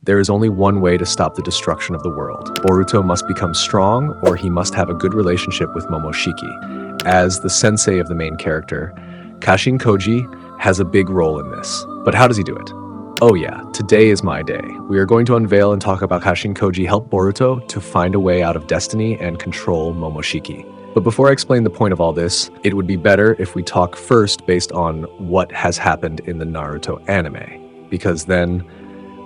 There is only one way to stop the destruction of the world. Boruto must become strong, or he must have a good relationship with Momoshiki. As the sensei of the main character, Kashin Koji has a big role in this. But how does he do it? Oh yeah, today is my day. We are going to unveil and talk about Kashin Koji help Boruto to find a way out of destiny and control Momoshiki. But before I explain the point of all this, it would be better if we talk first based on what has happened in the Naruto anime, because then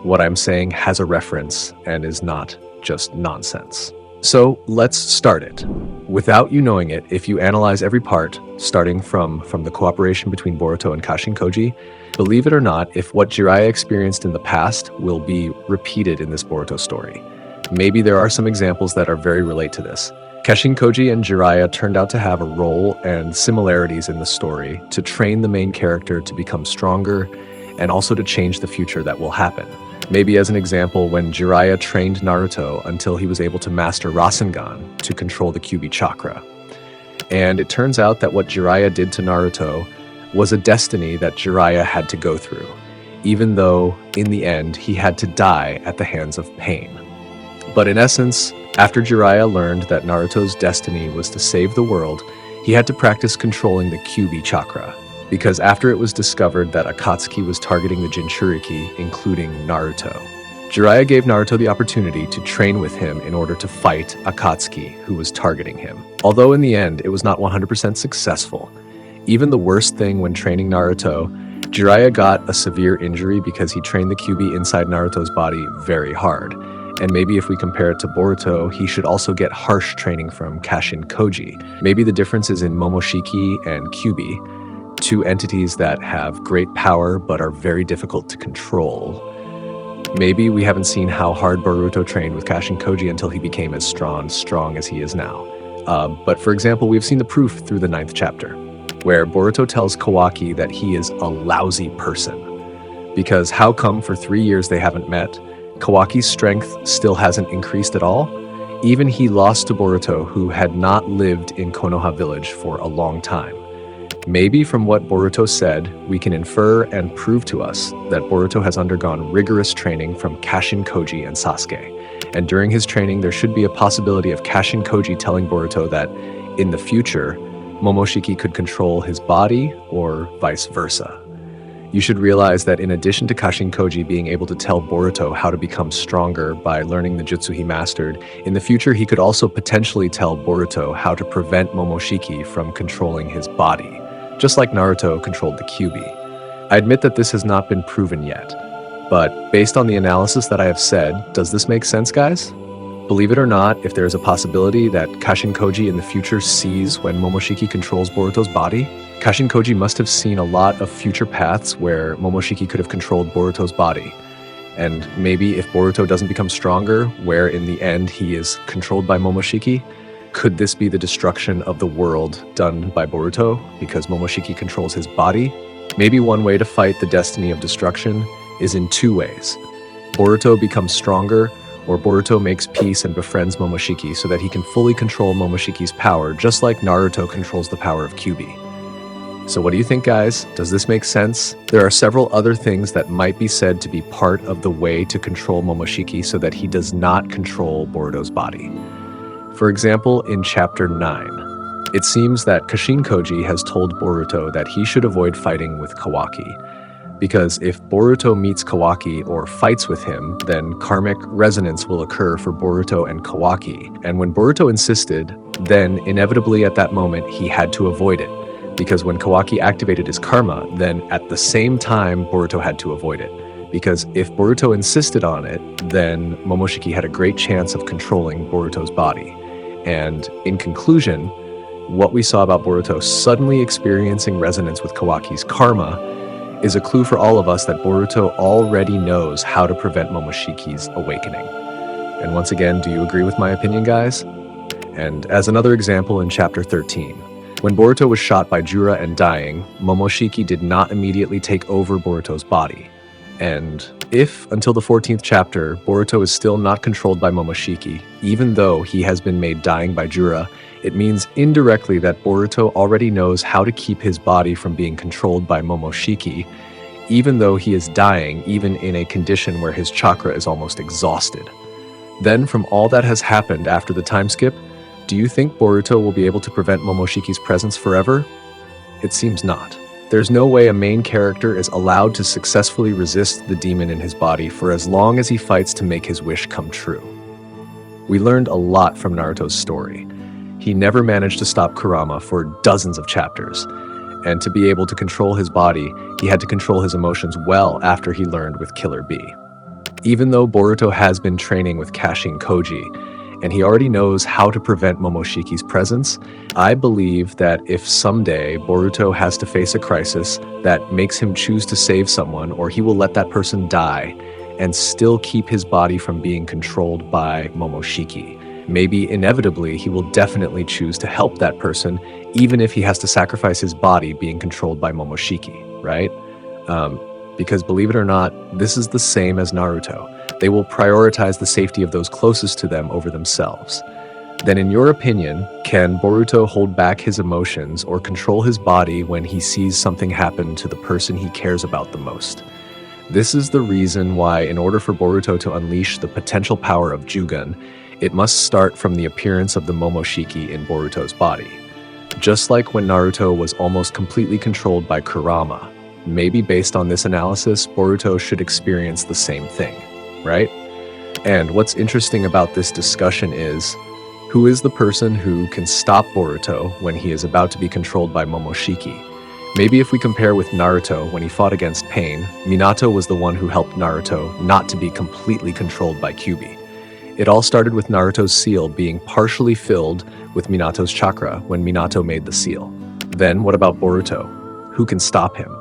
what I'm saying has a reference and is not just nonsense. So let's start it. Without you knowing it, if you analyze every part, starting from the cooperation between Boruto and Kashin Koji, believe it or not, if what Jiraiya experienced in the past will be repeated in this Boruto story. Maybe there are some examples that are very relate to this. Kashin Koji and Jiraiya turned out to have a role and similarities in the story to train the main character to become stronger and also to change the future that will happen. Maybe as an example, when Jiraiya trained Naruto until he was able to master Rasengan to control the Kyuubi chakra. And it turns out that what Jiraiya did to Naruto was a destiny that Jiraiya had to go through, even though in the end he had to die at the hands of pain. But in essence, after Jiraiya learned that Naruto's destiny was to save the world, he had to practice controlling the Kyuubi chakra. Because after it was discovered that Akatsuki was targeting the Jinchuriki, including Naruto, Jiraiya gave Naruto the opportunity to train with him in order to fight Akatsuki, who was targeting him. Although in the end, it was not 100% successful. Even the worst thing when training Naruto, Jiraiya got a severe injury because he trained the Kyuubi inside Naruto's body very hard. And maybe if we compare it to Boruto, he should also get harsh training from Kashin Koji. Maybe the difference is in Momoshiki and Kyuubi, two entities that have great power but are very difficult to control. Maybe we haven't seen how hard Boruto trained with Kashin Koji until he became as strong as he is now. But for example, we've seen the proof through the 9th chapter, where Boruto tells Kawaki that he is a lousy person. Because how come for 3 years they haven't met, Kawaki's strength still hasn't increased at all? Even he lost to Boruto, who had not lived in Konoha village for a long time. Maybe from what Boruto said, we can infer and prove to us that Boruto has undergone rigorous training from Kashin Koji and Sasuke. And during his training, there should be a possibility of Kashin Koji telling Boruto that, in the future, Momoshiki could control his body or vice versa. You should realize that in addition to Kashin Koji being able to tell Boruto how to become stronger by learning the jutsu he mastered, in the future he could also potentially tell Boruto how to prevent Momoshiki from controlling his body, just like Naruto controlled the Kyuubi. I admit that this has not been proven yet, but based on the analysis that I have said, does this make sense, guys? Believe it or not, if there is a possibility that Kashin Koji in the future sees when Momoshiki controls Boruto's body, Kashin Koji must have seen a lot of future paths where Momoshiki could have controlled Boruto's body. And maybe if Boruto doesn't become stronger, where in the end he is controlled by Momoshiki, could this be the destruction of the world done by Boruto because Momoshiki controls his body? Maybe one way to fight the destiny of destruction is in two ways. Boruto becomes stronger, or Boruto makes peace and befriends Momoshiki so that he can fully control Momoshiki's power, just like Naruto controls the power of Kyuubi. So what do you think, guys? Does this make sense? There are several other things that might be said to be part of the way to control Momoshiki so that he does not control Boruto's body. For example, in chapter 9, it seems that Kashin Koji has told Boruto that he should avoid fighting with Kawaki, because if Boruto meets Kawaki or fights with him, then karmic resonance will occur for Boruto and Kawaki. And when Boruto insisted, then inevitably at that moment he had to avoid it. Because when Kawaki activated his karma, then at the same time Boruto had to avoid it. Because if Boruto insisted on it, then Momoshiki had a great chance of controlling Boruto's body. And in conclusion, what we saw about Boruto suddenly experiencing resonance with Kawaki's karma is a clue for all of us that Boruto already knows how to prevent Momoshiki's awakening. And once again, do you agree with my opinion, guys? And as another example in chapter 13, when Boruto was shot by Jura and dying, Momoshiki did not immediately take over Boruto's body. And if, until the 14th chapter, Boruto is still not controlled by Momoshiki, even though he has been made dying by Jura, it means indirectly that Boruto already knows how to keep his body from being controlled by Momoshiki, even though he is dying, even in a condition where his chakra is almost exhausted. Then, from all that has happened after the time skip, do you think Boruto will be able to prevent Momoshiki's presence forever? It seems not. There's no way a main character is allowed to successfully resist the demon in his body for as long as he fights to make his wish come true. We learned a lot from Naruto's story. He never managed to stop Kurama for dozens of chapters, and to be able to control his body, he had to control his emotions well after he learned with Killer Bee. Even though Boruto has been training with Kashin Koji, and he already knows how to prevent Momoshiki's presence, I believe that if someday Boruto has to face a crisis that makes him choose to save someone, or he will let that person die and still keep his body from being controlled by Momoshiki. Maybe inevitably he will definitely choose to help that person, even if he has to sacrifice his body being controlled by Momoshiki, right? Because believe it or not, this is the same as Naruto. They will prioritize the safety of those closest to them over themselves. Then in your opinion, can Boruto hold back his emotions or control his body when he sees something happen to the person he cares about the most? This is the reason why, in order for Boruto to unleash the potential power of Jugun, it must start from the appearance of the Momoshiki in Boruto's body. Just like when Naruto was almost completely controlled by Kurama, maybe based on this analysis, Boruto should experience the same thing, right? And what's interesting about this discussion is, who is the person who can stop Boruto when he is about to be controlled by Momoshiki? Maybe if we compare with Naruto when he fought against Pain, Minato was the one who helped Naruto not to be completely controlled by Kyuubi. It all started with Naruto's seal being partially filled with Minato's chakra when Minato made the seal. Then what about Boruto? Who can stop him?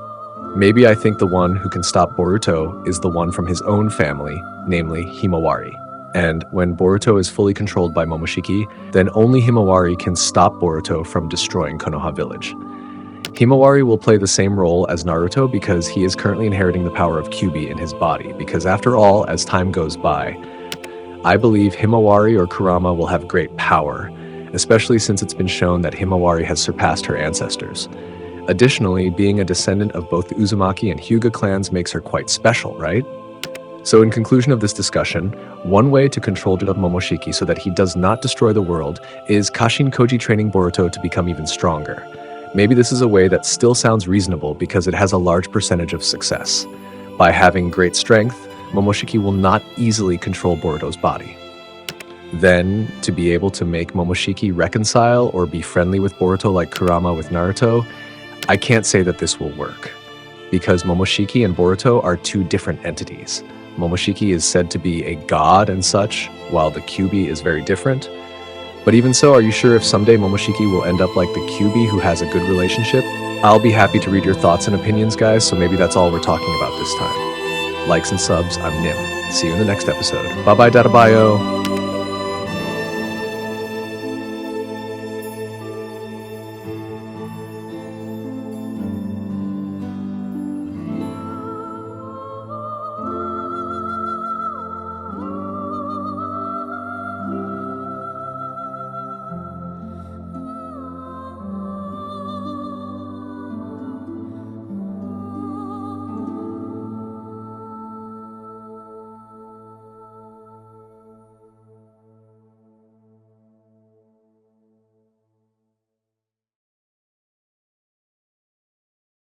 Maybe I think the one who can stop Boruto is the one from his own family, namely Himawari. And when Boruto is fully controlled by Momoshiki, then only Himawari can stop Boruto from destroying Konoha Village. Himawari will play the same role as Naruto because he is currently inheriting the power of Kyuubi in his body, because after all, as time goes by, I believe Himawari or Kurama will have great power, especially since it's been shown that Himawari has surpassed her ancestors. Additionally, being a descendant of both the Uzumaki and Hyuga clans makes her quite special, right? So in conclusion of this discussion, one way to control Momoshiki so that he does not destroy the world is Kashin Koji training Boruto to become even stronger. Maybe this is a way that still sounds reasonable because it has a large percentage of success. By having great strength, Momoshiki will not easily control Boruto's body. Then, to be able to make Momoshiki reconcile or be friendly with Boruto like Kurama with Naruto, I can't say that this will work, because Momoshiki and Boruto are two different entities. Momoshiki is said to be a god and such, while the Kyuubi is very different. But even so, are you sure if someday Momoshiki will end up like the Kyuubi who has a good relationship? I'll be happy to read your thoughts and opinions, guys, so maybe that's all we're talking about this time. Likes and subs, I'm Nim. See you in the next episode. Bye-bye, Databayo!